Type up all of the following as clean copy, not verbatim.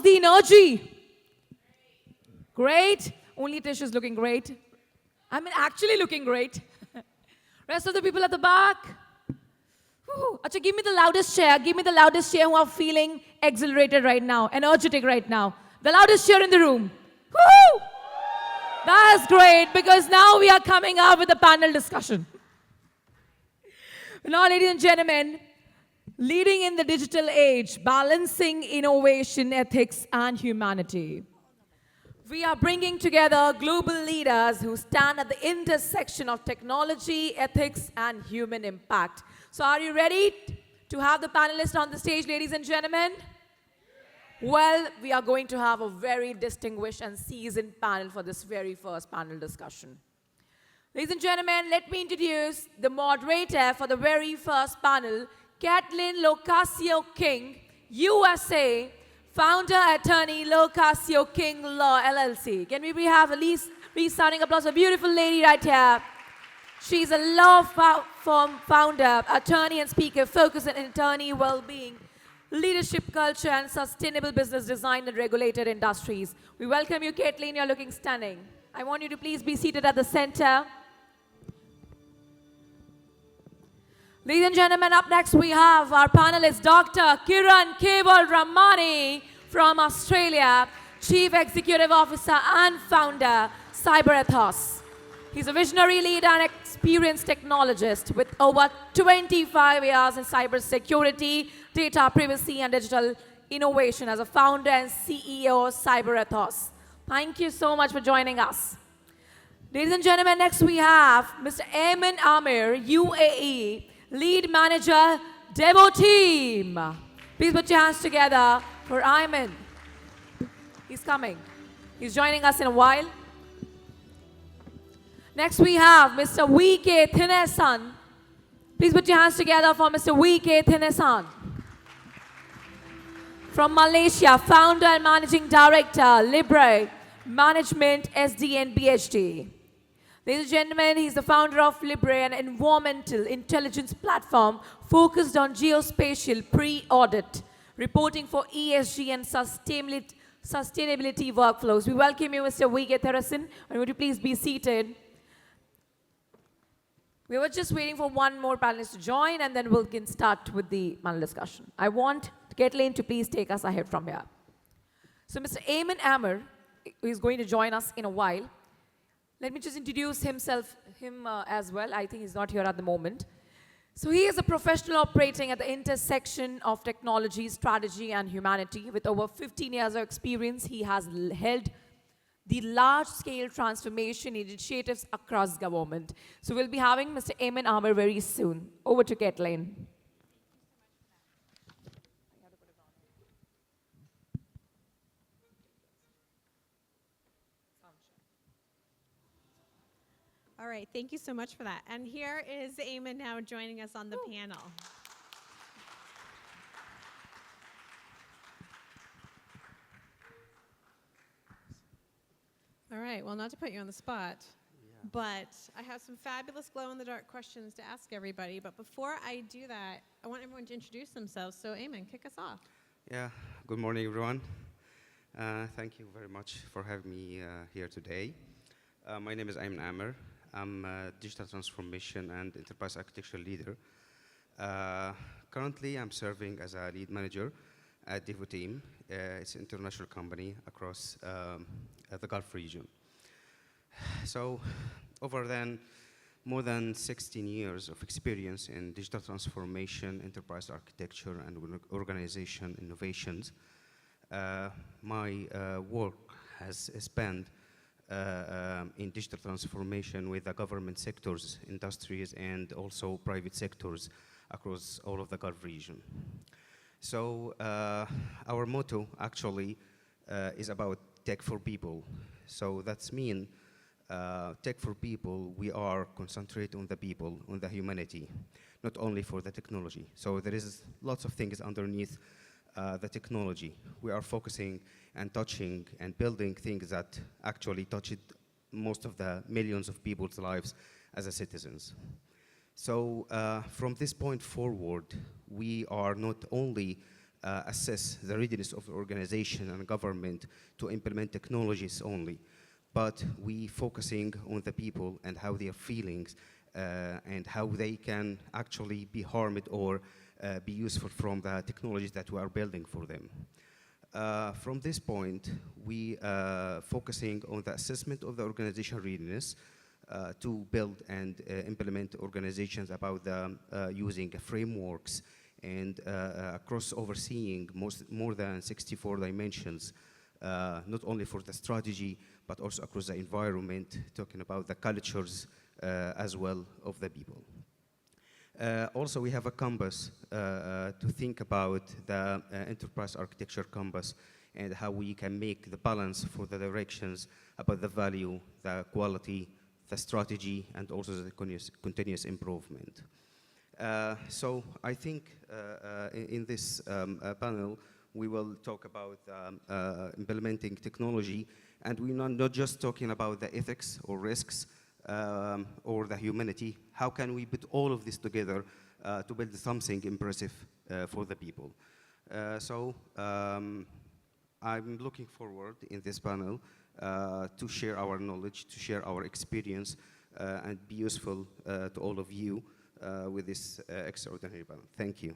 the energy? Great. Only Tish is looking great. I mean, actually looking great. Rest of the people at the back. Whew. Acha, give me the loudest cheer. Give me the loudest cheer who are feeling exhilarated right now, energetic right now. The loudest cheer in the room. Woo! That's great, because now we are coming up with a panel discussion. Now, ladies and gentlemen, leading in the digital age, balancing innovation, ethics, and humanity. We are bringing together global leaders who stand at the intersection of technology, ethics, and human impact. So are you ready to have the panelists on the stage, ladies and gentlemen? Well, we are going to have a very distinguished and seasoned panel for this very first panel discussion. Ladies and gentlemen, let me introduce the moderator for the very first panel, Caitlin LoCascio-King, USA, founder, attorney, LoCascio-King Law, LLC. Can we have a resounding applause for a beautiful lady right here? She's a law firm founder, attorney and speaker focused on attorney well-being, leadership culture, and sustainable business design in regulated industries. We welcome you, Caitlin. You're looking stunning. I want you to please be seated at the center. Ladies and gentlemen, up next we have our panelist, Dr. Kiran Kewalramani from Australia, Chief Executive Officer and Founder, CyberEthos. He's a visionary leader and experienced technologist with over 25 years in cybersecurity, data privacy, and digital innovation as a founder and CEO of CyberEthos. Thank you so much for joining us. Ladies and gentlemen, next we have Mr. Ayman Amer, UAE, Lead Manager, Devo Team. Please put your hands together for Ayman. He's coming. He's joining us in a while. Next we have Mr. VK Theenesan. Please put your hands together for Mr. VK Theenesan. From Malaysia, founder and managing director, Libre Management SD and BHD. Ladies and gentlemen, he's the founder of Libre, an environmental intelligence platform focused on geospatial pre-audit, reporting for ESG and sustainability workflows. We welcome you, Mr. VK Theenesan. Would you please be seated? We were just waiting for one more panelist to join, and then we can start with the panel discussion. I want Caitlin to please take us ahead from here. So Mr. Ayman Amer is going to join us in a while. Let me just introduce him as well. I think he's not here at the moment. So he is a professional operating at the intersection of technology, strategy, and humanity. With over 15 years of experience, he has held the large-scale transformation initiatives across government. So we'll be having Mr. Ayman Amer very soon. Over to Caitlin. All right, thank you so much for that. And here is Ayman now joining us on the panel. All right, well, not to put you on the spot, but I have some fabulous glow-in-the-dark questions to ask everybody. But before I do that, I want everyone to introduce themselves. So, Ayman, kick us off. Yeah, good morning, everyone. Thank you very much for having me here today. My name is Ayman Amer. I'm a digital transformation and enterprise architecture leader. Currently, I'm serving as a lead manager at Devo Team. It's an international company across the Gulf region. So, more than 16 years of experience in digital transformation, enterprise architecture, and organization innovations. My work has spanned in digital transformation with the government sectors, industries, and also private sectors across all of the Gulf region. So our motto actually is about tech for people. So that's mean tech for people, we are concentrate on the people, on the humanity, not only for the technology. So there is lots of things underneath the technology. We are focusing and touching and building things that actually touch most of the millions of people's lives as a citizens. So from this point forward, we are not only assess the readiness of the organization and government to implement technologies only, but we focusing on the people and how they are feeling and how they can actually be harmed or be useful from the technologies that we are building for them. From this point, we focusing on the assessment of the organization readiness to build and implement organizations about the, using frameworks and across overseeing more than 64 dimensions, not only for the strategy, but also across the environment, talking about the cultures as well of the people. Also, we have a compass to think about the enterprise architecture compass and how we can make the balance for the directions about the value, the quality, the strategy, and also the continuous improvement. So I think in this panel, we will talk about implementing technology, and we're not just talking about the ethics or risks or the humanity. How can we put all of this together to build something impressive for the people? So I'm looking forward in this panel to share our knowledge, to share our experience, and be useful to all of you with this extraordinary panel. Thank you.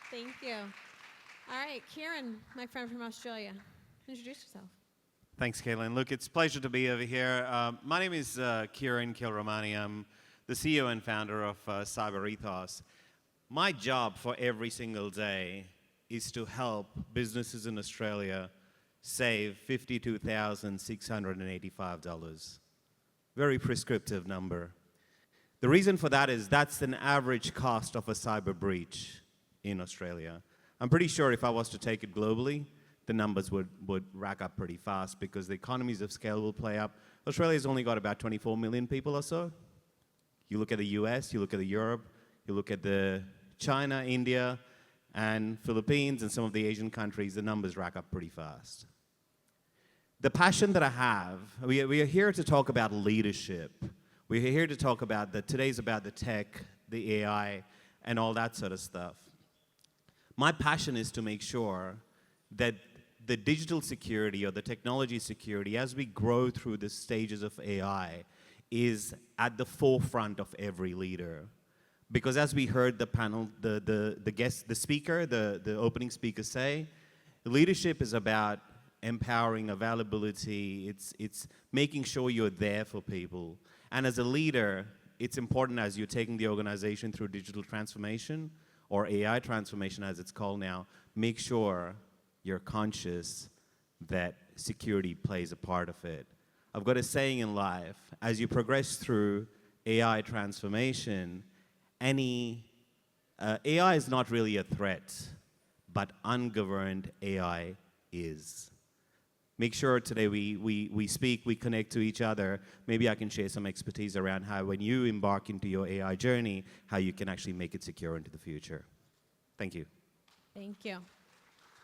Thank you. All right, Kiran, my friend from Australia, introduce yourself. Thanks, Caitlin. Look, it's a pleasure to be over here. My name is Kiran Kewalramani. I'm the CEO and founder of Cyber Ethos. My job for every single day is to help businesses in Australia save $52,685. Very prescriptive number. The reason for that is that's an average cost of a cyber breach in Australia. I'm pretty sure if I was to take it globally, the numbers would rack up pretty fast because the economies of scale will play up. Australia's only got about 24 million people or so. You look at the US, you look at Europe, you look at the China, India, and Philippines, and some of the Asian countries, the numbers rack up pretty fast. The passion that I have, we are here to talk about leadership. We're here to talk about today's about the tech, the AI, and all that sort of stuff. My passion is to make sure that the digital security or the technology security, as we grow through the stages of AI, is at the forefront of every leader. Because as we heard the panel, the speaker, the opening speaker say, leadership is about empowering availability. It's making sure you're there for people. And as a leader, it's important as you're taking the organization through digital transformation or AI transformation as it's called now, make sure you're conscious that security plays a part of it. I've got a saying in life, as you progress through AI transformation, AI is not really a threat, but ungoverned AI is. Make sure today we speak, we connect to each other. Maybe I can share some expertise around how when you embark into your AI journey, how you can actually make it secure into the future. Thank you. Thank you.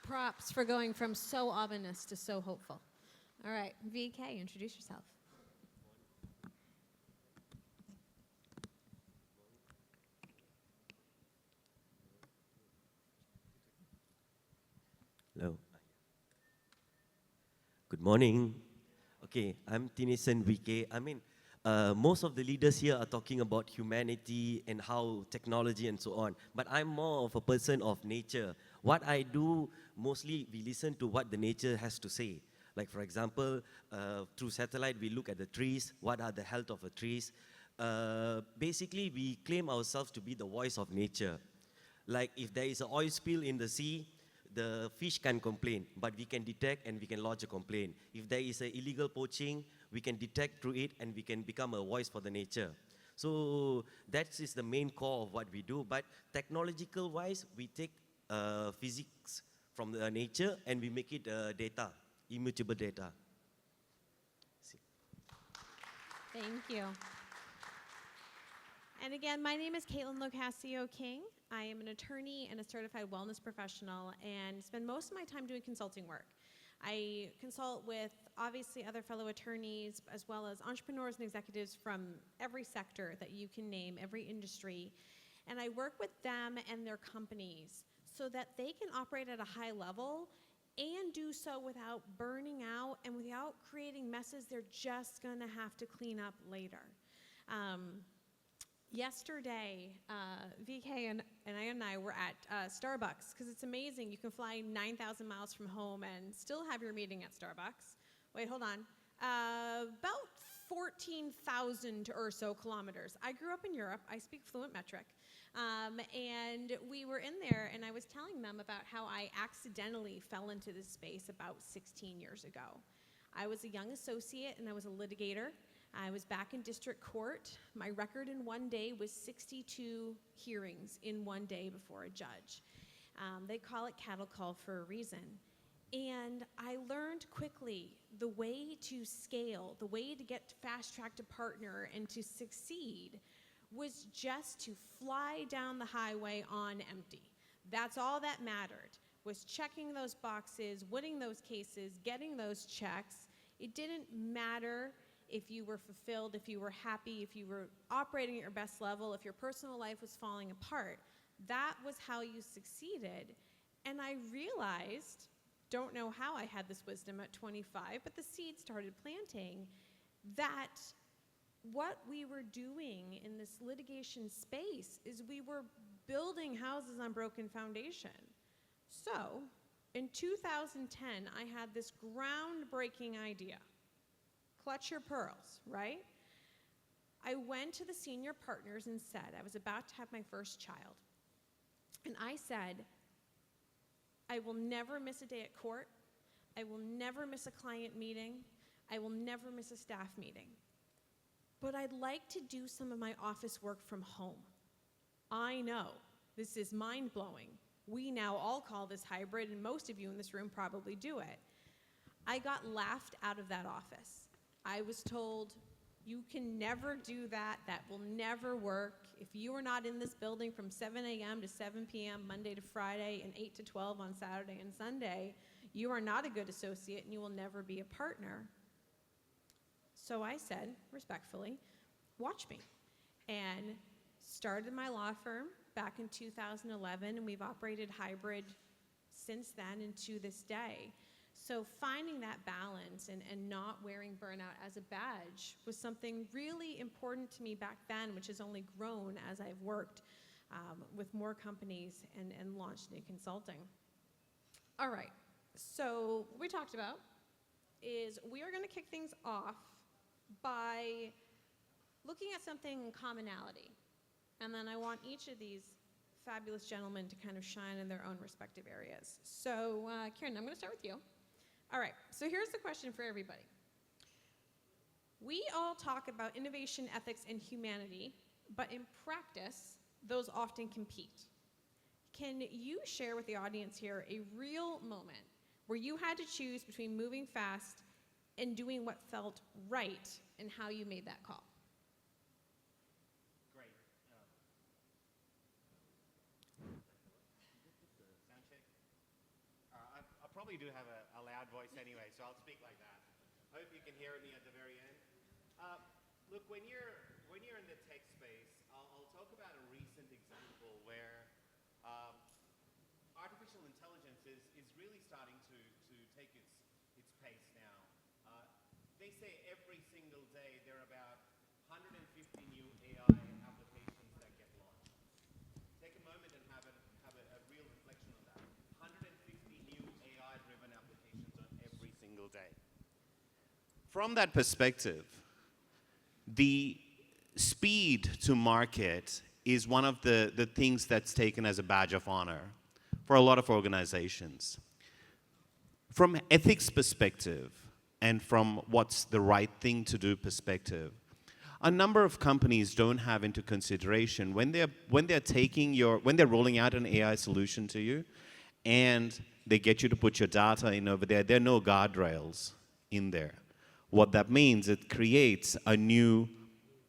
Props for going from so ominous to so hopeful. All right, VK, introduce yourself. Hello. Good morning. Okay, I'm Theenesan VK. Most of the leaders here are talking about humanity and how technology and so on, but I'm more of a person of nature. What I do, mostly we listen to what the nature has to say. Like for example, through satellite, we look at the trees, what are the health of the trees. Basically, we claim ourselves to be the voice of nature. Like if there is an oil spill in the sea, the fish can complain, but we can detect and we can lodge a complaint. If there is an illegal poaching, we can detect through it and we can become a voice for the nature. So that is the main core of what we do. But technological wise, we take physics from the nature and we make it data, immutable data. Thank you. And again, my name is Caitlin LoCascio-King. I am an attorney and a certified wellness professional and spend most of my time doing consulting work. I consult with obviously other fellow attorneys as well as entrepreneurs and executives from every sector that you can name, every industry. And I work with them and their companies so that they can operate at a high level and do so without burning out and without creating messes they're just going to have to clean up later. Yesterday, VK and I were at Starbucks, because it's amazing. You can fly 9,000 miles from home and still have your meeting at Starbucks. Wait, hold on. About 14,000 or so kilometers. I grew up in Europe. I speak fluent metric. And we were in there, and I was telling them about how I accidentally fell into this space about 16 years ago. I was a young associate, and I was a litigator. I was back in district court. My record in one day was 62 hearings in one day before a judge. They call it cattle call for a reason. And I learned quickly the way to scale, the way to get fast-tracked a partner and to succeed was just to fly down the highway on empty. That's all that mattered, was checking those boxes, winning those cases, getting those checks. It didn't matter if you were fulfilled, if you were happy, if you were operating at your best level, if your personal life was falling apart. That was how you succeeded. And I realized, don't know how I had this wisdom at 25, but the seed started planting, that what we were doing in this litigation space is we were building houses on broken foundation. So, in 2010, I had this groundbreaking idea. Clutch your pearls, right? I went to the senior partners and said, I was about to have my first child. And I said, I will never miss a day at court. I will never miss a client meeting. I will never miss a staff meeting. But I'd like to do some of my office work from home. I know, this is mind-blowing. We now all call this hybrid, and most of you in this room probably do it. I got laughed out of that office. I was told, you can never do that. That will never work. If you are not in this building from 7 a.m. to 7 p.m. Monday to Friday and 8 to 12 on Saturday and Sunday, you are not a good associate and you will never be a partner. So I said, respectfully, watch me. And started my law firm back in 2011, and we've operated hybrid since then and to this day. So finding that balance and not wearing burnout as a badge was something really important to me back then, which has only grown as I've worked with more companies and launched new consulting. All right, so what we talked about is we are going to kick things off by looking at something in commonality. And then I want each of these fabulous gentlemen to kind of shine in their own respective areas. So Kiran, I'm going to start with you. All right, so here's the question for everybody. We all talk about innovation, ethics, and humanity, but in practice, those often compete. Can you share with the audience here a real moment where you had to choose between moving fast and doing what felt right, and how you made that call? Great. Sound check? I probably do have a loud voice anyway, so I'll speak like that. I hope you can hear me at the very end. Look, when you're in the tech space, I'll talk about a recent example where artificial intelligence is really starting to take its pace now. They say every single day there are about 150 new AI applications that get launched. Take a moment and have a real reflection on that. 150 new AI-driven applications on every single day. From that perspective, the speed to market is one of the things that's taken as a badge of honor for a lot of organizations. From ethics perspective, and from what's the right thing to do perspective, a number of companies don't have into consideration when they're rolling out an AI solution to you, and they get you to put your data in over there. There are no guardrails in there. What that means, it creates a new,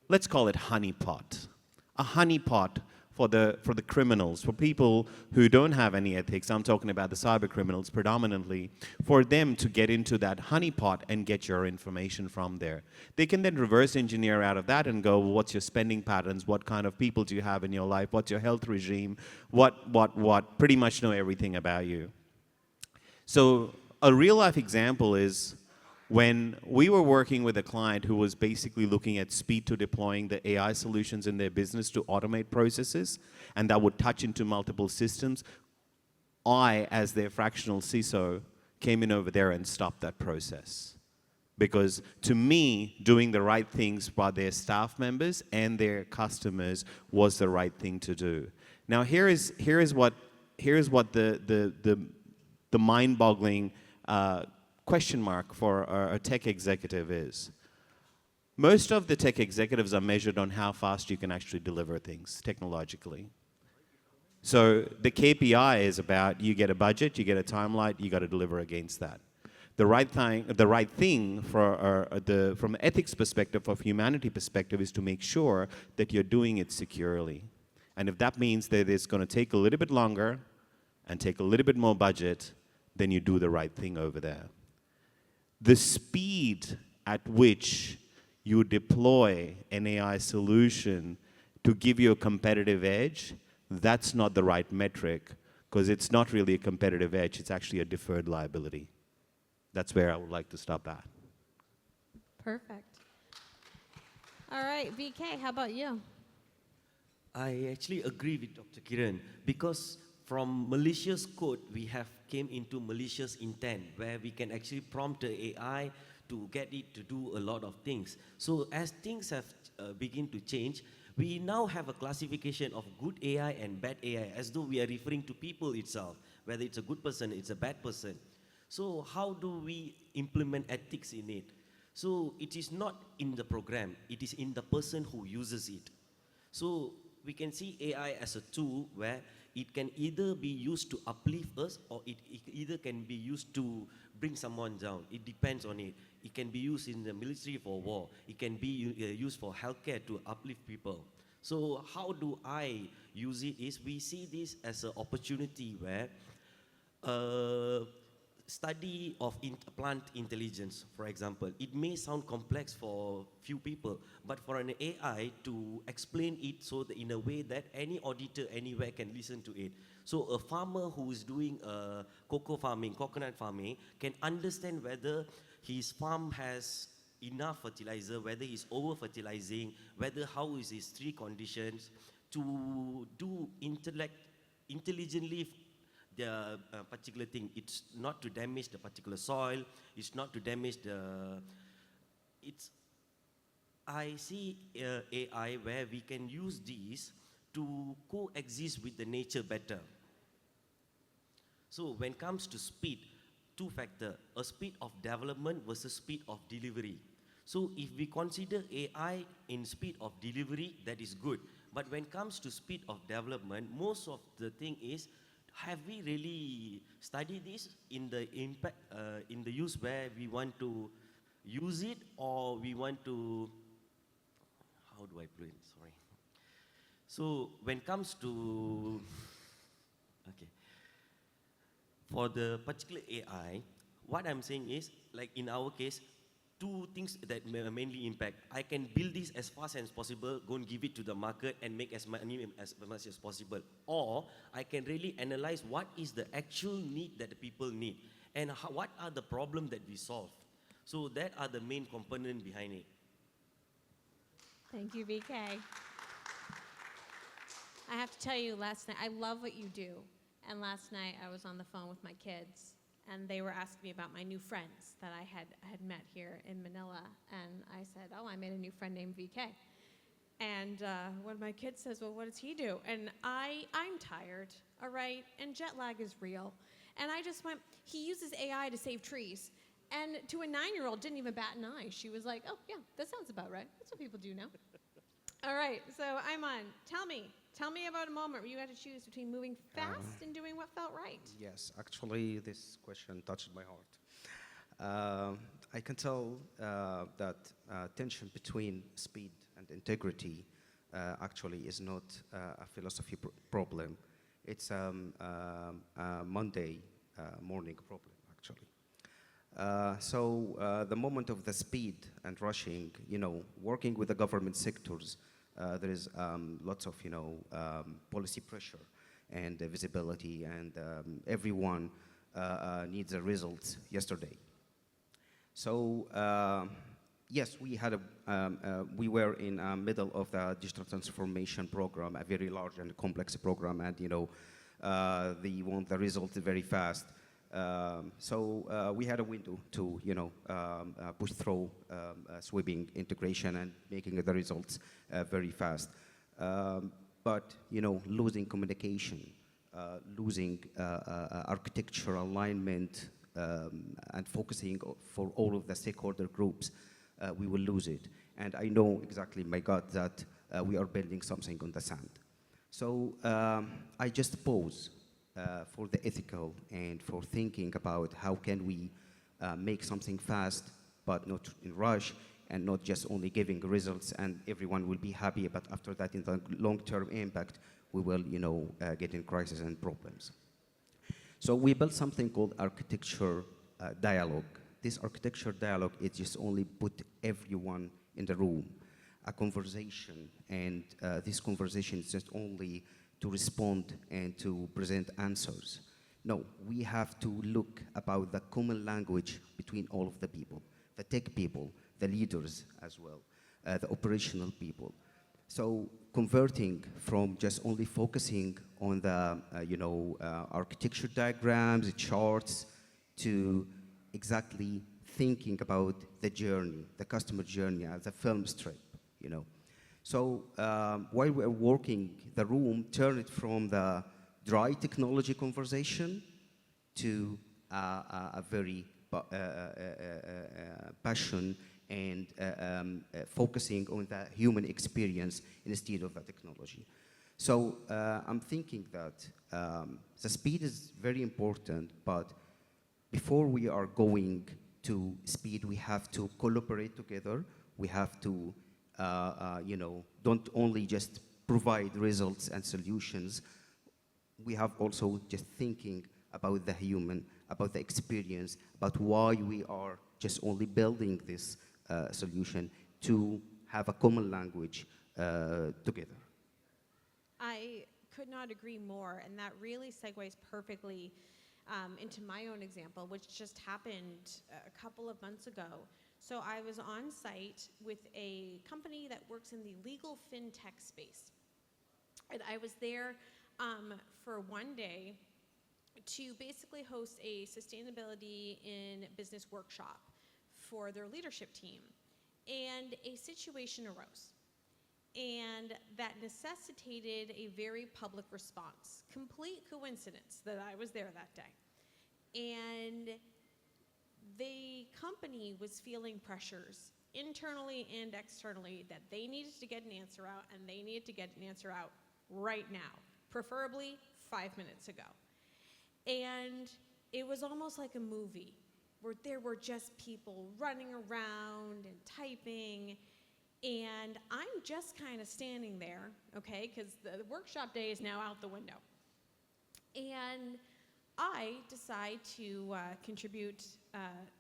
let's call it honeypot, a honeypot for the criminals, for people who don't have any ethics. I'm talking about the cyber criminals predominantly, for them to get into that honeypot and get your information from there. They can then reverse engineer out of that and go, well, what's your spending patterns? What kind of people do you have in your life? What's your health regime? What? Pretty much know everything about you. So a real life example is when we were working with a client who was basically looking at speed to deploying the AI solutions in their business to automate processes, and that would touch into multiple systems, I, as their fractional CISO, came in over there and stopped that process. Because to me, doing the right things by their staff members and their customers was the right thing to do. Now here is what the mind-boggling question mark for a tech executive is. Most of the tech executives are measured on how fast you can actually deliver things technologically. So the KPI is about you get a budget, you get a timeline, you got to deliver against that. The right thing from an ethics perspective, of humanity perspective, is to make sure that you're doing it securely. And if that means that it's going to take a little bit longer and take a little bit more budget, then you do the right thing over there. The speed at which you deploy an AI solution to give you a competitive edge, that's not the right metric, because it's not really a competitive edge, it's actually a deferred liability. That's where I would like to stop at. Perfect. All right, VK, how about you? I actually agree with Dr. Kiran, because from malicious code, we have came into malicious intent, where we can actually prompt the AI to get it to do a lot of things. So as things have begin to change, we now have a classification of good AI and bad AI, as though we are referring to people itself, whether it's a good person, it's a bad person. So how do we implement ethics in it? So it is not in the program, it is in the person who uses it. So we can see AI as a tool where it can either be used to uplift us, or it either can be used to bring someone down. It depends on it. It can be used in the military for war. It can be used for healthcare to uplift people. So how do I use it is, we see this as an opportunity where study of plant intelligence, for example, it may sound complex for few people, but for an AI to explain it so that in a way that any auditor anywhere can listen to it. So a farmer who is doing coconut farming, can understand whether his farm has enough fertilizer, whether he's over-fertilizing, whether how is his tree conditions, to do intelligently the particular thing. It's not to damage the particular soil, it's not to damage I see AI where we can use these to coexist with the nature better. So when it comes to speed, two factors, a speed of development versus speed of delivery. So if we consider AI in speed of delivery, that is good. But when it comes to speed of development, most of the thing is, have we really studied this in the impact, in the use where we want to use it, or we want to, how do I put it, sorry. So when it comes to, okay, for the particular AI, what I'm saying is, like in our case, two things that mainly impact. I can build this as fast as possible, go and give it to the market and make as much as possible. Or I can really analyze what is the actual need that the people need and what are the problems that we solve. So that are the main component behind it. Thank you, VK. I have to tell you, last night, I love what you do. And last night I was on the phone with my kids, and they were asking me about my new friends that I had met here in Manila. And I said, oh, I made a new friend named VK. And one of my kids says, well, what does he do? And I'm tired, all right? And jet lag is real. And I just went, he uses AI to save trees. And to a 9-year-old, didn't even bat an eye. She was like, oh, yeah, that sounds about right. That's what people do now. All right, so Ayman, tell me about a moment where you had to choose between moving fast and doing what felt right. Yes, actually, this question touched my heart. I can tell that tension between speed and integrity actually is not a philosophy problem. It's a Monday morning problem, actually. The moment of the speed and rushing, working with the government sectors, there is lots of, policy pressure and visibility, and everyone needs the results yesterday. So yes, we were in the middle of the digital transformation program, a very large and complex program, and they want the results very fast. We had a window to push through sweeping integration and making the results very fast. But losing communication, losing architecture alignment, and focusing for all of the stakeholder groups, we will lose it. And I know exactly, my God, that we are building something on the sand. So I just pause for the ethical and for thinking about how can we make something fast, but not in rush, and not just only giving results and everyone will be happy, but after that, in the long-term impact, we will, get in crisis and problems. So we built something called architecture dialogue. This architecture dialogue is just only put everyone in the room, a conversation, and this conversation is just only to respond and to present answers. No, we have to look about the common language between all of the people, the tech people, the leaders as well, the operational people. So converting from just only focusing on the architecture diagrams, charts, to exactly thinking about the journey, the customer journey as a film strip, So while we're working, the room turned from the dry technology conversation to a very passion and focusing on the human experience instead of the technology. So I'm thinking that the speed is very important, but before we are going to speed, we have to collaborate together. We have to, don't only just provide results and solutions. We have also just thinking about the human, about the experience, about why we are just only building this solution to have a common language together. I could not agree more, and that really segues perfectly into my own example, which just happened a couple of months ago. So I was on site with a company that works in the legal fintech space. And I was there for one day to basically host a sustainability in business workshop for their leadership team. And a situation arose. And that necessitated a very public response. Complete coincidence that I was there that day. And the company was feeling pressures internally and externally that they needed to get an answer out, and they needed to get an answer out right now, preferably 5 minutes ago. And it was almost like a movie where there were just people running around and typing, and I'm just kind of standing there, okay, because the workshop day is now out the window. And I decide to contribute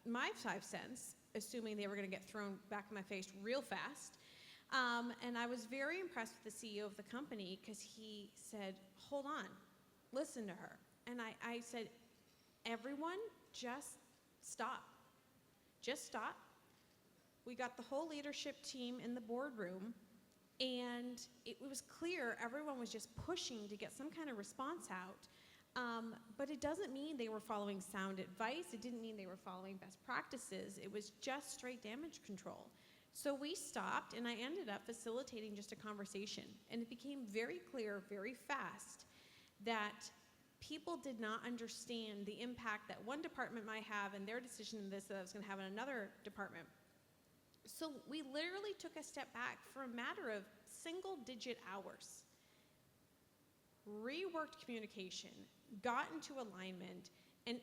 my 5 cents, assuming they were going to get thrown back in my face real fast. And I was very impressed with the CEO of the company because he said, hold on, listen to her. And I said, everyone, just stop. Just stop. We got the whole leadership team in the boardroom, and it was clear everyone was just pushing to get some kind of response out. But it doesn't mean they were following sound advice. It didn't mean they were following best practices. It was just straight damage control. So we stopped, and I ended up facilitating just a conversation. And it became very clear very fast that people did not understand the impact that one department might have and their decision in this that I was going to have in another department. So we literally took a step back for a matter of single-digit hours, reworked communication, got into alignment, and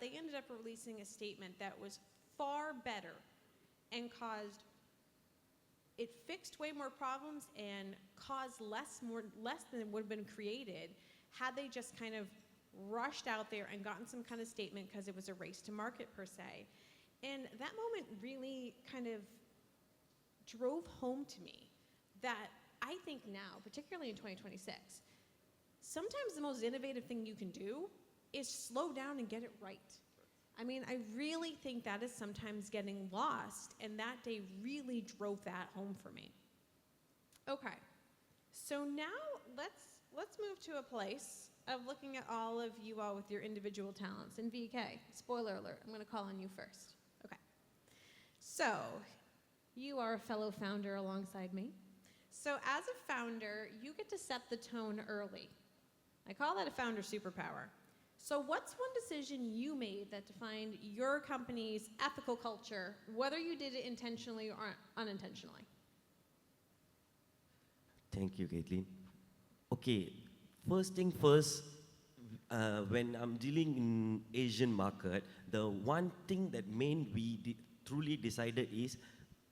they ended up releasing a statement that was far better and caused it fixed way more problems and caused less than would have been created had they just kind of rushed out there and gotten some kind of statement because it was a race to market per se. And that moment really kind of drove home to me that I think now, particularly in 2026, sometimes the most innovative thing you can do is slow down and get it right. I mean, I really think that is sometimes getting lost, and that day really drove that home for me. Okay, so now let's move to a place of looking at all of you all with your individual talents. And VK, spoiler alert, I'm going to call on you first. Okay, so you are a fellow founder alongside me. So as a founder, you get to set the tone early. I call that a founder superpower. So what's one decision you made that defined your company's ethical culture, whether you did it intentionally or unintentionally? Thank you, Caitlin. Okay, first thing first, when I'm dealing in Asian market, the one thing that truly decided is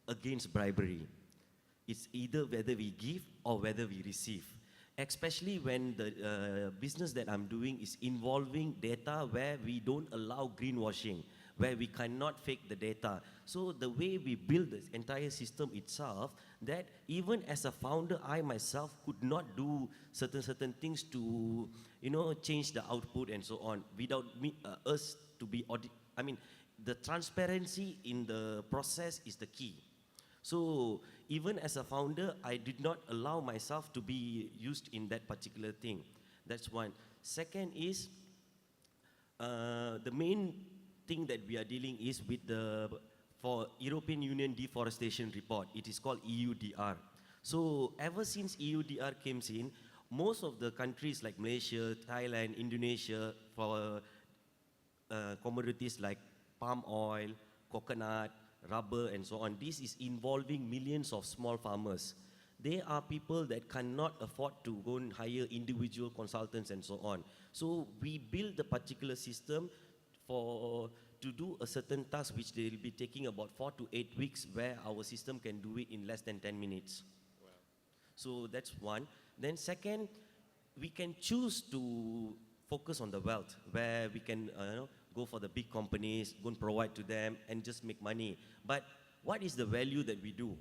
against bribery. It's either whether we give or whether we receive. Especially when the business that I'm doing is involving data where we don't allow greenwashing, where we cannot fake the data. So the way we build this entire system itself, that even as a founder, I myself could not do certain things to, change the output and so on without us to be the transparency in the process is the key. So even as a founder, I did not allow myself to be used in that particular thing. That's one. Second is, the main thing that we are dealing is with for European Union deforestation report. It is called EUDR. So ever since EUDR came in, most of the countries like Malaysia, Thailand, Indonesia, for commodities like palm oil, coconut, rubber and so on, this is involving millions of small farmers. They are people that cannot afford to go and hire individual consultants and so on. So we build the particular system to do a certain task which they will be taking about 4 to 8 weeks, where our system can do it in less than 10 minutes. Wow. So that's one. Then second, we can choose to focus on the wealth, where we can go for the big companies, go and provide to them and just make money. But what is the value that we do?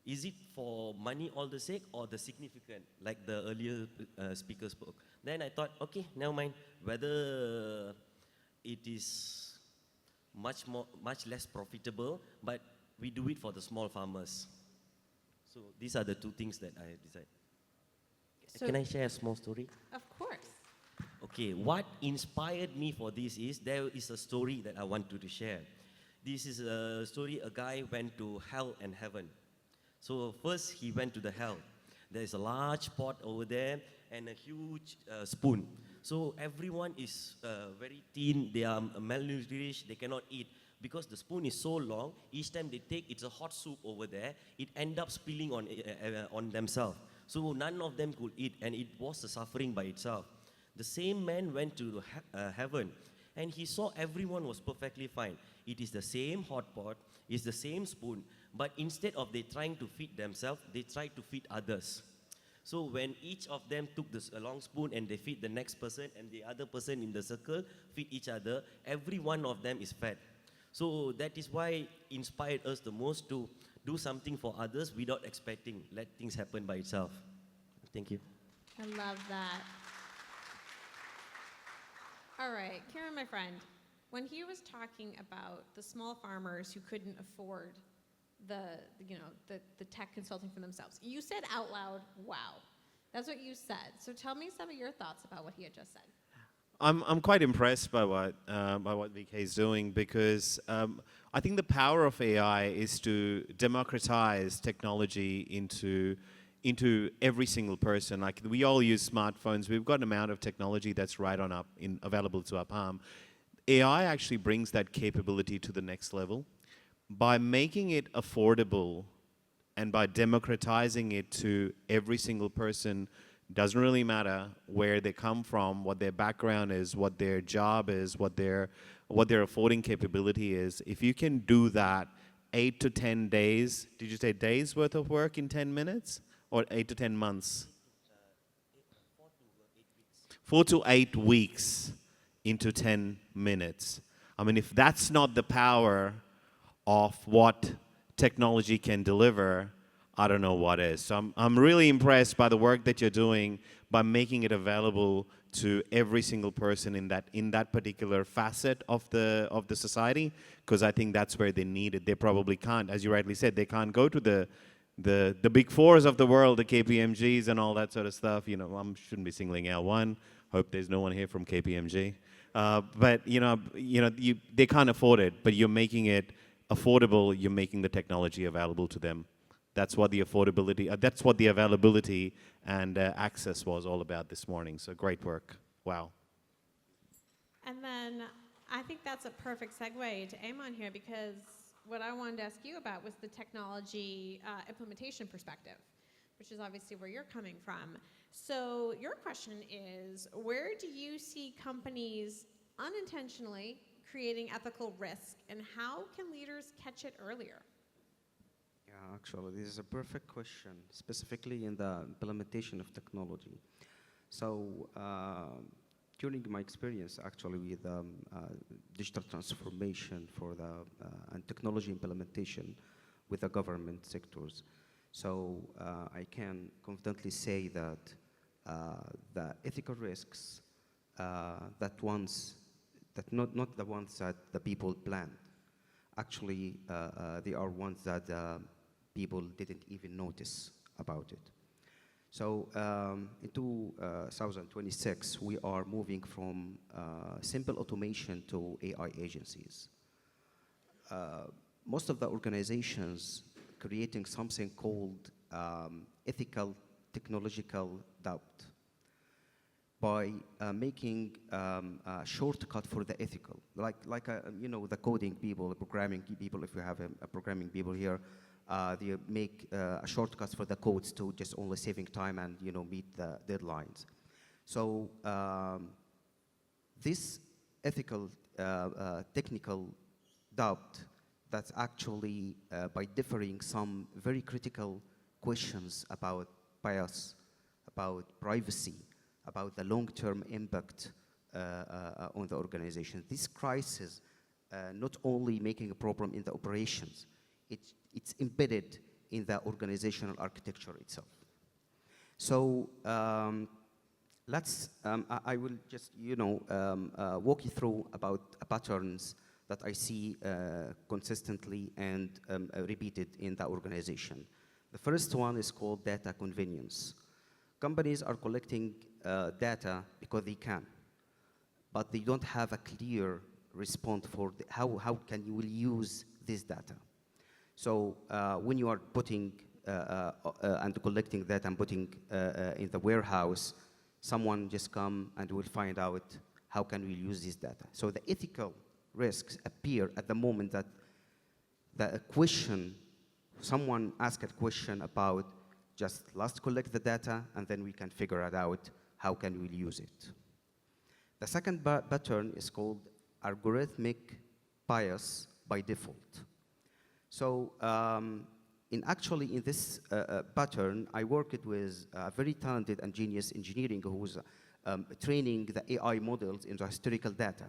Is it for money all the sake or the significant, like the earlier speaker spoke? Then I thought, okay, never mind, whether it is much less profitable, but we do it for the small farmers. So these are the two things that I decided. So can I share a small story? Of course. Okay, what inspired me for this is, there is a story that I wanted to share. This is a story, a guy went to hell and heaven. So first he went to the hell. There is a large pot over there and a huge spoon. So everyone is very thin, they are malnourished, they cannot eat. Because the spoon is so long, each time they take, it's a hot soup over there, it ends up spilling on themselves. So none of them could eat, and it was a suffering by itself. The same man went to heaven, and he saw everyone was perfectly fine. It is the same hot pot, it's the same spoon, but instead of they trying to feed themselves, they tried to feed others. So when each of them took this long spoon and they feed the next person, and the other person in the circle feed each other, every one of them is fed. So that is why inspired us the most to do something for others without expecting, let things happen by itself. Thank you. I love that. All right, Kiran, my friend, when he was talking about the small farmers who couldn't afford the tech consulting for themselves, you said out loud, wow. That's what you said. So tell me some of your thoughts about what he had just said. I'm quite impressed by what VK is doing, because I think the power of AI is to democratize technology into every single person. Like, we all use smartphones. We've got an amount of technology that's right on available to our palm. AI actually brings that capability to the next level by making it affordable and by democratizing it to every single person. Doesn't really matter where they come from, what their background is, what their job is, what their affording capability is. If you can do that 8 to 10 days. Did you say days worth of work in 10 minutes? Or 8 to 10 months? 4 to 8 weeks into 10 minutes. I mean, if that's not the power of what technology can deliver, I don't know what is. So I'm really impressed by the work that you're doing by making it available to every single person in that particular facet of the society, because I think that's where they need it. They probably can't, as you rightly said, they can't go to the big fours of the world, the KPMGs and all that sort of stuff. You know, I shouldn't be singling out one. Hope there's no one here from KPMG. But they can't afford it. But you're making it affordable. You're making the technology available to them. That's what the affordability. That's what the availability and access was all about this morning. So great work. Wow. And then I think that's a perfect segue to Ayman here, because what I wanted to ask you about was the technology implementation perspective, which is obviously where you're coming from. So your question is, where do you see companies unintentionally creating ethical risk, and how can leaders catch it earlier? Yeah, actually, this is a perfect question, specifically in the implementation of technology. So during my experience, actually, with digital transformation for the and technology implementation with the government sectors, so I can confidently say that the ethical risks, not the ones that the people planned, actually they are ones that people didn't even notice about it. So in 2026, we are moving from simple automation to AI agencies. Most of the organizations creating something called ethical technological doubt by making a shortcut for the ethical, like the coding people, the programming people. If you have a programming people here, they make a shortcuts for the codes to just only saving time and meet the deadlines. So this ethical technical doubt, that's actually by differing some very critical questions about bias, about privacy, about the long-term impact on the organization. This crisis not only making a problem in the operations, it's embedded in the organizational architecture itself. So I will just walk you through about patterns that I see consistently and repeated in the organization. The first one is called data convenience. Companies are collecting data because they can, but they don't have a clear response for how can you will use this data. So when you are putting and collecting data and putting in the warehouse, someone just come and will find out how can we use this data. So the ethical risks appear at the moment that the question, someone asked a question about just let's collect the data and then we can figure it out how can we use it. The second pattern is called algorithmic bias by default. So in this pattern, I worked with a very talented and genius engineering who was training the AI models into historical data.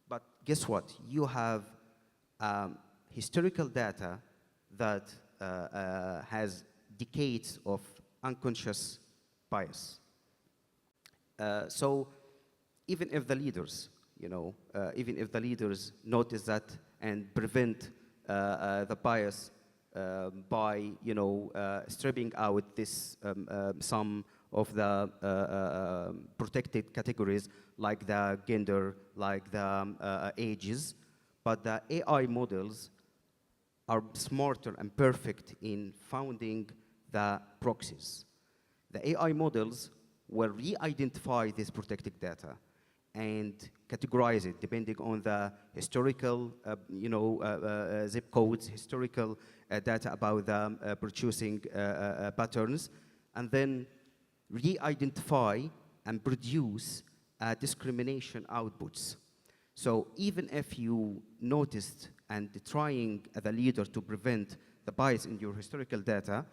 But guess what? You have historical data that has decades of unconscious bias. So even if the leaders, notice that and prevent the bias by stripping out this some of the protected categories like the gender, like the ages, but the AI models are smarter and perfect in finding the proxies. The AI models will re-identify this protected data and categorize it depending on the historical, zip codes, historical data about the purchasing patterns, and then re-identify and produce discrimination outputs. So even if you noticed and trying as a leader to prevent the bias in your historical data,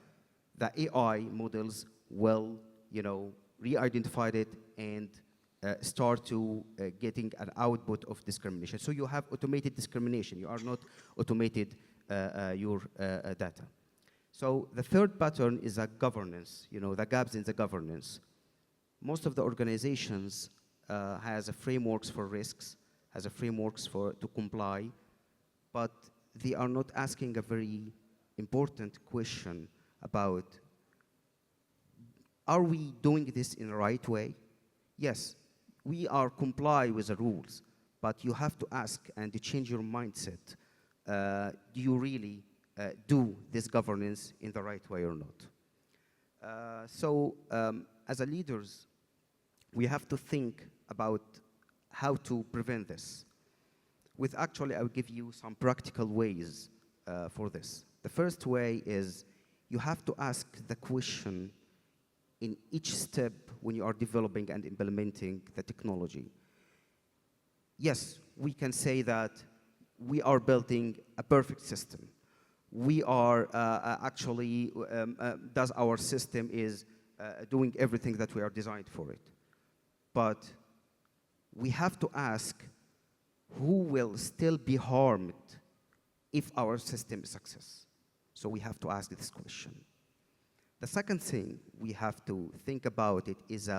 the AI models will, re-identify it and start to getting an output of discrimination. So you have automated discrimination. You are not automated your data. So the third pattern is a governance, the gaps in the governance. Most of the organizations has a frameworks for risks, has a frameworks to comply, but they are not asking a very important question about, are we doing this in the right way? Yes, we are comply with the rules, but you have to ask and to change your mindset. Do you really do this governance in the right way or not? As a leaders, we have to think about how to prevent this. Actually, I'll give you some practical ways for this. The first way is you have to ask the question in each step when you are developing and implementing the technology. Yes, we can say that we are building a perfect system. We are does our system is doing everything that we are designed for it. But we have to ask who will still be harmed if our system is success. So we have to ask this question. The second thing we have to think about it is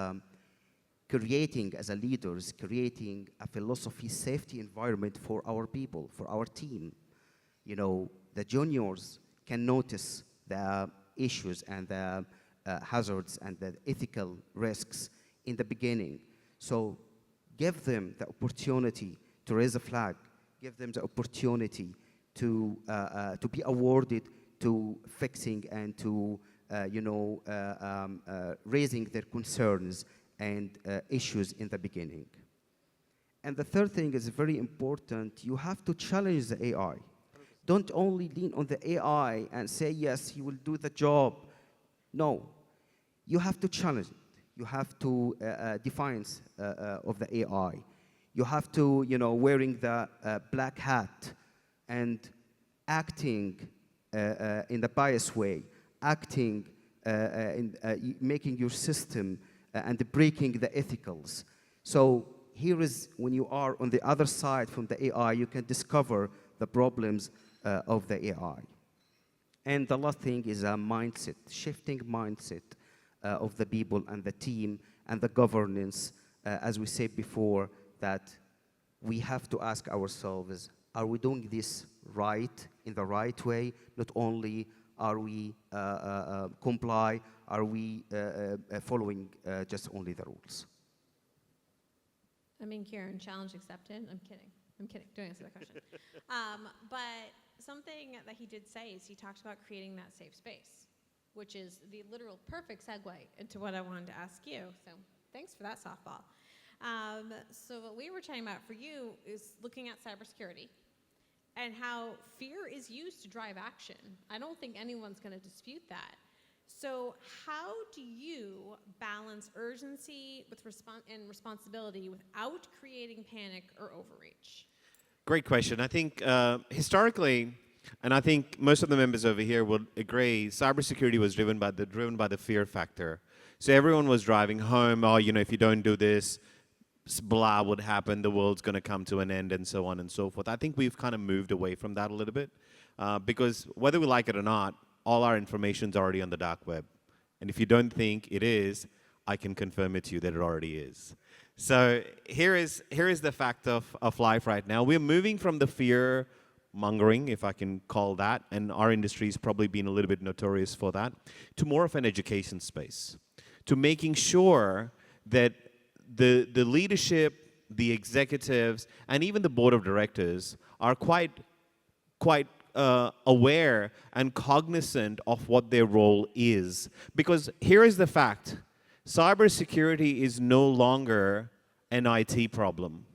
creating, as a leaders, creating a philosophy safety environment for our people, for our team. The juniors can notice the issues and the hazards and the ethical risks in the beginning. So give them the opportunity to raise a flag, give them the opportunity to be awarded to fixing and to raising their concerns and issues in the beginning. And the third thing is very important. You have to challenge the AI. Don't only lean on the AI and say, yes, he will do the job. No, you have to challenge it. You have to define of the AI. You have to, wearing the black hat and acting in the biased way, acting in making your system and breaking the ethicals. So here is when you are on the other side from the AI, you can discover the problems of the AI. And the last thing is a mindset, shifting mindset of the people and the team and the governance. As we said before, that we have to ask ourselves, are we doing this right, in the right way? Not only are we comply, are we following just only the rules? Kiran, challenge accepted. I'm kidding. Don't answer that question. But something that he did say is he talked about creating that safe space, which is the literal perfect segue into what I wanted to ask you. So thanks for that softball. So what we were chatting about for you is looking at cybersecurity and how fear is used to drive action. I don't think anyone's going to dispute that. So how do you balance urgency with and responsibility without creating panic or overreach? Great question. I think historically, and I think most of the members over here will agree, cybersecurity was driven by the fear factor. So everyone was driving home, if you don't do this, blah would happen, the world's going to come to an end, and so on and so forth. I think we've kind of moved away from that a little bit because whether we like it or not, all our information's already on the dark web. And if you don't think it is, I can confirm it to you that it already is. So here is the fact of life right now. We're moving from the fear mongering, if I can call that, and our industry's probably been a little bit notorious for that, to more of an education space, to making sure that the leadership, the executives, and even the board of directors are quite aware and cognizant of what their role is. Because here is the fact. Cybersecurity is no longer an IT problem.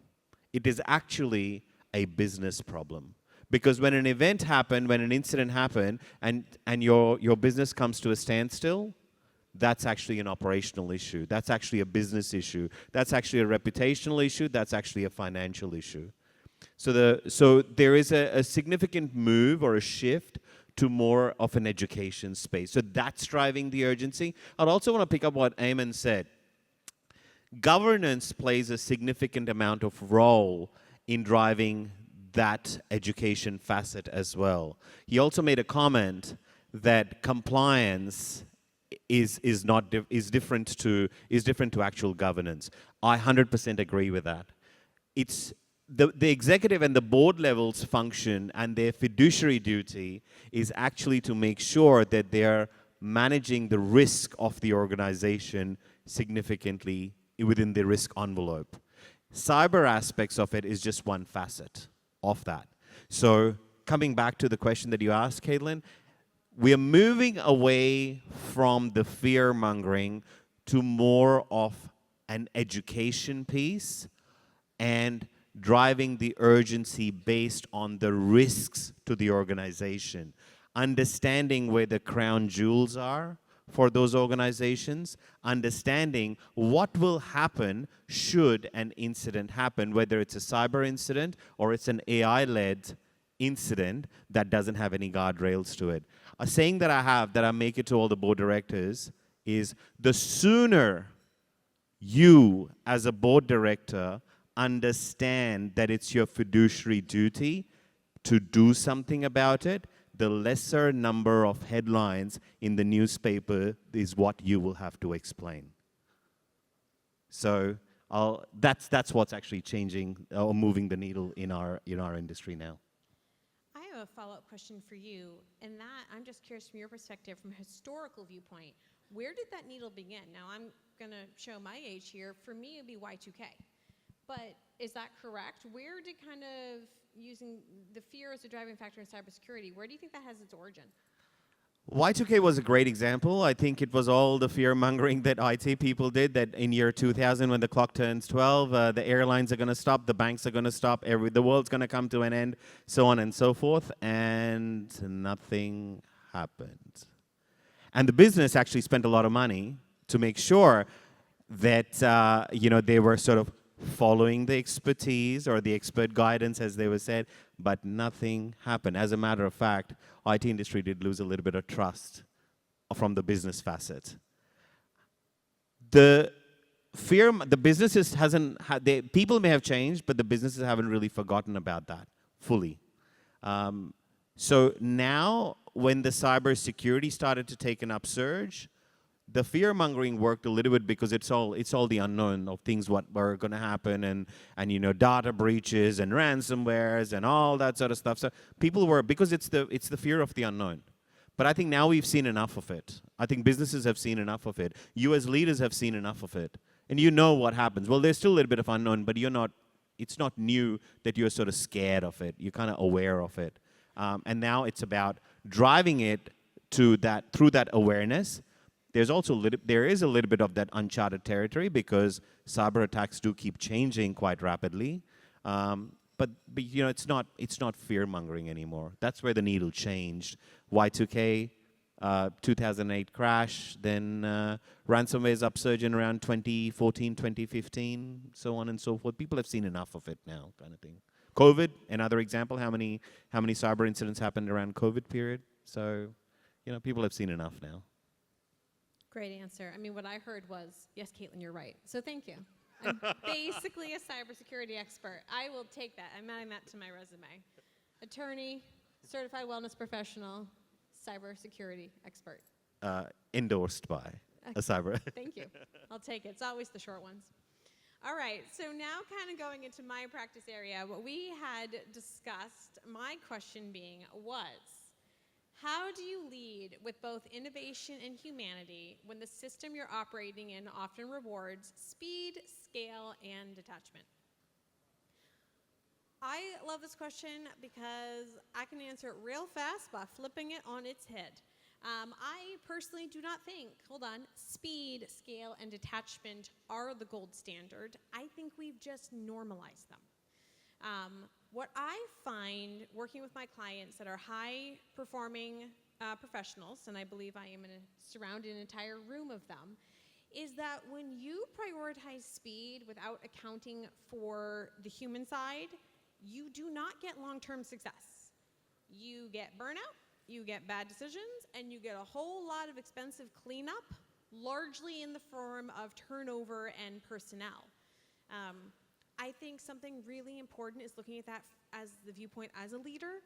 It is actually a business problem. Because when an event happened, when an incident happened, and your business comes to a standstill, that's actually an operational issue. That's actually a business issue. That's actually a reputational issue. That's actually a financial issue. So there is a significant move or a shift to more of an education space. So that's driving the urgency. I'd also want to pick up what Ayman said. Governance plays a significant amount of role in driving that education facet as well. He also made a comment that compliance is different to actual governance. I 100% agree with that. It's the executive and the board levels function, and their fiduciary duty is actually to make sure that they're managing the risk of the organization significantly within the risk envelope. Cyber aspects of it is just one facet of that. So coming back to the question that you asked, Caitlin, we are moving away from the fear-mongering to more of an education piece and driving the urgency based on the risks to the organization, understanding where the crown jewels are for those organizations, understanding what will happen should an incident happen, whether it's a cyber incident or it's an AI-led incident that doesn't have any guardrails to it. A saying that I have that I make it to all the board directors is, the sooner you as a board director understand that it's your fiduciary duty to do something about it, the lesser number of headlines in the newspaper is what you will have to explain. So that's what's actually changing or moving the needle in our industry now. I have a follow-up question for you, and that I'm just curious from your perspective, from a historical viewpoint, where did that needle begin? Now I'm going to show my age here. For me, it would be Y2K. But is that correct? Where did kind of using the fear as a driving factor in cybersecurity, where do you think that has its origin? Y2K was a great example. I think it was all the fear-mongering that IT people did, that in year 2000, when the clock turns 12, the airlines are going to stop, the banks are going to stop, the world's going to come to an end, so on and so forth, and nothing happened. And the business actually spent a lot of money to make sure that they were sort of following the expertise or the expert guidance, as they were said, but nothing happened. As a matter of fact, IT industry did lose a little bit of trust from the business facet. The businesses people may have changed, but the businesses haven't really forgotten about that fully. So now, when the cybersecurity started to take an upsurge, the fear-mongering worked a little bit because it's all the unknown of things what were going to happen, and data breaches and ransomwares and all that sort of stuff. So people were, because it's the fear of the unknown. But I think now we've seen enough of it. I think businesses have seen enough of it. You as leaders have seen enough of it, and you know what happens. Well, there's still a little bit of unknown, but it's not new that you're sort of scared of it. You're kind of aware of it, and now it's about driving it through that awareness. There is a little bit of that uncharted territory because cyber attacks do keep changing quite rapidly, but it's not fear mongering anymore. That's where the needle changed. Y2K, 2008 crash, then ransomware's upsurge in around 2014, 2015, so on and so forth. People have seen enough of it now, kind of thing. COVID, another example. How many cyber incidents happened around COVID period? So, people have seen enough now. Great answer. I mean, what I heard was, yes, Caitlin, you're right. So thank you. I'm basically a cybersecurity expert. I will take that. I'm adding that to my resume. Attorney, certified wellness professional, cybersecurity expert. Endorsed by a cyber. Thank you. I'll take it. It's always the short ones. All right. So now kind of going into my practice area, what we had discussed, my question being was, how do you lead with both innovation and humanity when the system you're operating in often rewards speed, scale, and detachment? I love this question because I can answer it real fast by flipping it on its head. I personally do not think, speed, scale, and detachment are the gold standard. I think we've just normalized them. What I find working with my clients that are high-performing professionals, and I believe I am surrounded an entire room of them, is that when you prioritize speed without accounting for the human side, you do not get long-term success. You get burnout, you get bad decisions, and you get a whole lot of expensive cleanup, largely in the form of turnover and personnel. I think something really important is looking at that as the viewpoint as a leader.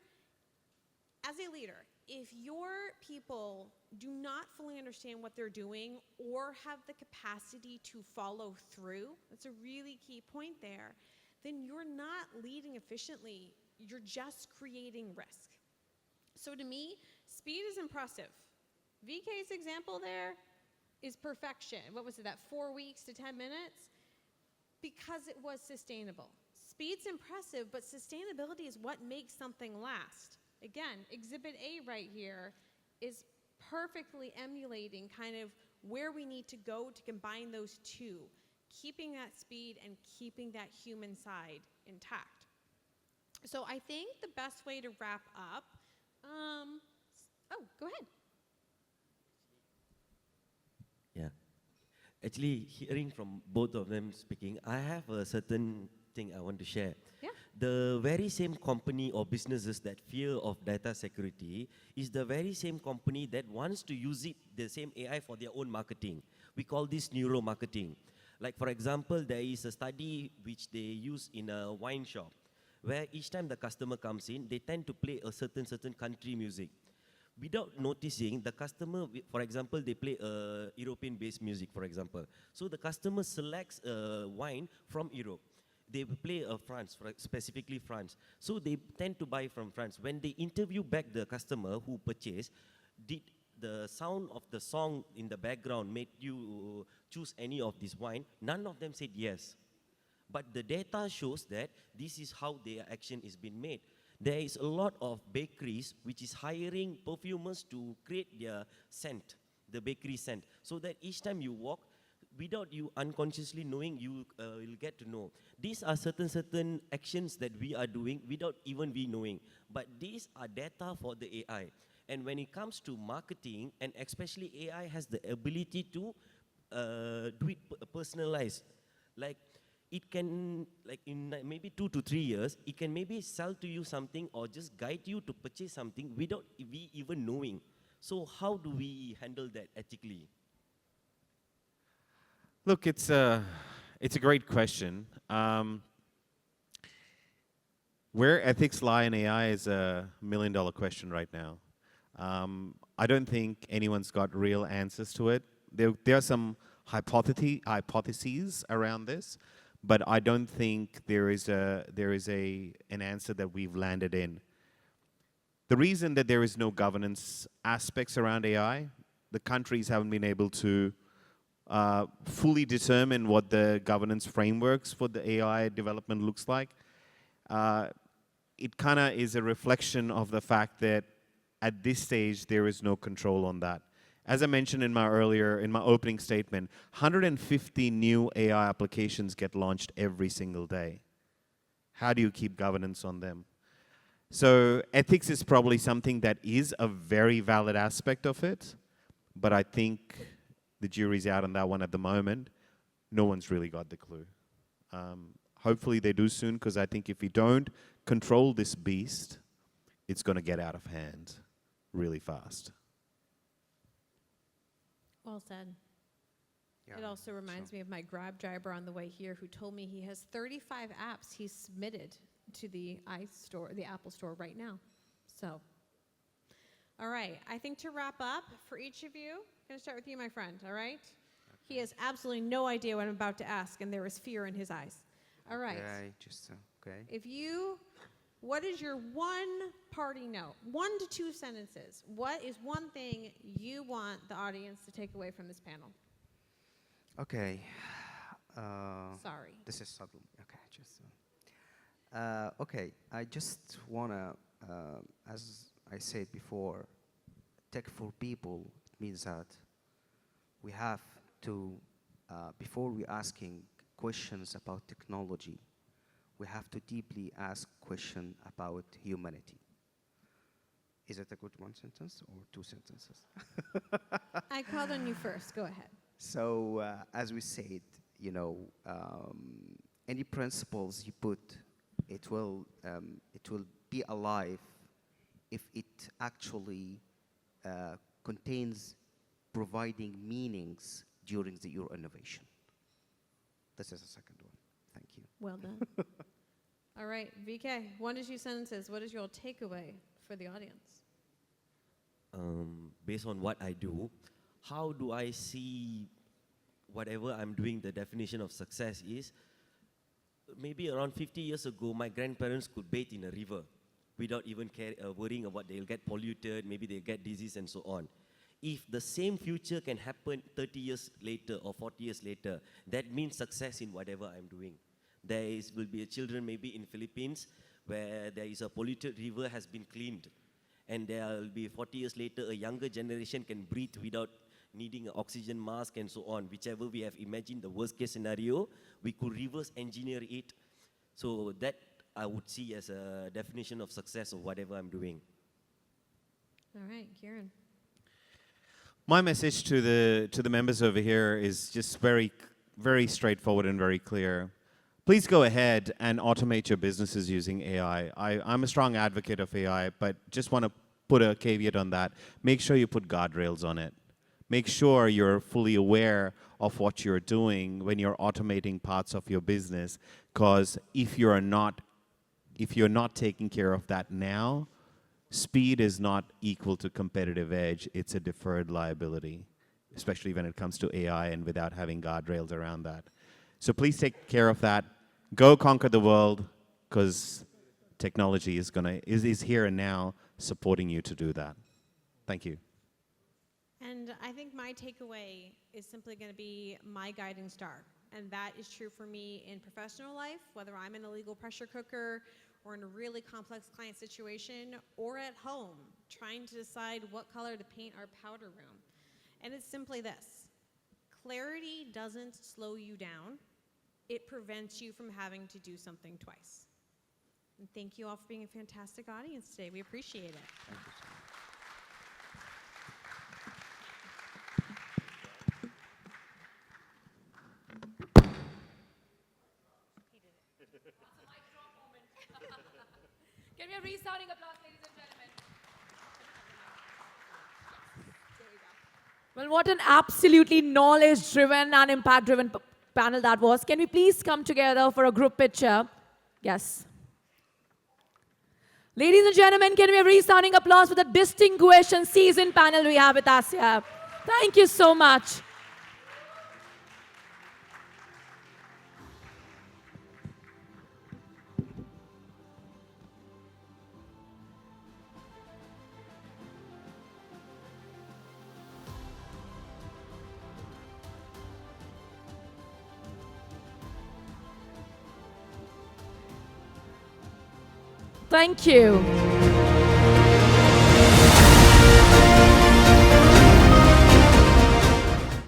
As a leader, if your people do not fully understand what they're doing or have the capacity to follow through, that's a really key point there, then you're not leading efficiently, you're just creating risk. So to me, speed is impressive. VK's example there is perfection. What was it, that 4 weeks to 10 minutes? Because it was sustainable. Speed's impressive, but sustainability is what makes something last. Again, Exhibit A right here is perfectly emulating kind of where we need to go to combine those two, keeping that speed and keeping that human side intact. So I think the best way to wrap up, go ahead. Yeah. Actually, hearing from both of them speaking, I have a certain thing I want to share. Yeah. The very same company or businesses that fear of data security is the very same company that wants to use it, the same AI for their own marketing. We call this neuromarketing. Like for example, there is a study which they use in a wine shop, where each time the customer comes in, they tend to play a certain country music. Without noticing, the customer, for example, they play European-based music, for example. So the customer selects wine from Europe. They play France, specifically France. So they tend to buy from France. When they interview back the customer who purchased, did the sound of the song in the background make you choose any of this wine? None of them said yes. But the data shows that this is how their action is being made. There is a lot of bakeries which is hiring perfumers to create their scent, the bakery scent, so that each time you walk, without you unconsciously knowing, you will get to know. These are certain actions that we are doing without even we knowing. But these are data for the AI. And when it comes to marketing, and especially AI has the ability to do it personalized. Like it can, like in maybe 2 to 3 years, it can maybe sell to you something or just guide you to purchase something without we even knowing. So how do we handle that ethically? Look, it's a great question. Where ethics lie in AI is a $1 million question right now. I don't think anyone's got real answers to it. There are some hypotheses around this, but I don't think there is an answer that we've landed in. The reason that there is no governance aspects around AI, the countries haven't been able to fully determine what the governance frameworks for the AI development looks like. It kind of is a reflection of the fact that at this stage there is no control on that. As I mentioned in my opening statement, 150 new AI applications get launched every single day. How do you keep governance on them? So ethics is probably something that is a very valid aspect of it, but I think the jury's out on that one at the moment. No one's really got the clue. Hopefully they do soon, because I think if we don't control this beast, it's going to get out of hand really fast. Well said. Yeah, It also reminds me of my Grab driver on the way here who told me he has 35 apps he's submitted to the Apple Store right now. So, all right, I think to wrap up, for each of you, I'm going to start with you, my friend, all right? Okay. He has absolutely no idea what I'm about to ask, and there is fear in his eyes. All right. What is your one parting note? 1 to 2 sentences. What is one thing you want the audience to take away from this panel? Okay. Sorry. This is subtle. Okay, okay, I just wanna, as I said before, tech for people means that we have to, before we asking questions about technology, we have to deeply ask question about humanity. Is it a good 1 sentence or 2 sentences? I called on you first. Go ahead. So, as we said, any principles you put it will be alive if it actually contains providing meanings during your innovation. This is the second one. Thank you. Well done. All right, VK, 1 to 2 sentences. What is your takeaway for the audience? Based on what I do, how do I see whatever I'm doing, the definition of success is, maybe around 50 years ago, my grandparents could bathe in a river without even worrying about they'll get polluted, maybe they'll get disease and so on. If the same future can happen 30 years later or 40 years later, that means success in whatever I'm doing. Will be a children maybe in Philippines where there is a polluted river has been cleaned. And there will be 40 years later, a younger generation can breathe without needing an oxygen mask and so on. Whichever we have imagined the worst case scenario, we could reverse engineer it. So that I would see as a definition of success of whatever I'm doing. All right, Kiran. My message to the members over here is just very, very straightforward and very clear. Please go ahead and automate your businesses using AI. I'm a strong advocate of AI, but just want to put a caveat on that. Make sure you put guardrails on it. Make sure you're fully aware of what you're doing when you're automating parts of your business, because if you're not taking care of that now, speed is not equal to competitive edge. It's a deferred liability, especially when it comes to AI and without having guardrails around that. So please take care of that. Go conquer the world, because technology is here and now supporting you to do that. Thank you. And I think my takeaway is simply going to be my guiding star. And that is true for me in professional life, whether I'm in a legal pressure cooker or in a really complex client situation, or at home, trying to decide what color to paint our powder room. And it's simply this: clarity doesn't slow you down. It prevents you from having to do something twice. And thank you all for being a fantastic audience today. We appreciate it. Thank you so much. Can we have resounding applause, ladies and gentlemen? Well, what an absolutely knowledge-driven and impact-driven panel that was. Can we please come together for a group picture? Yes. Ladies and gentlemen, can we have resounding applause for the distinguished and seasoned panel we have with us here? Thank you so much. Thank you.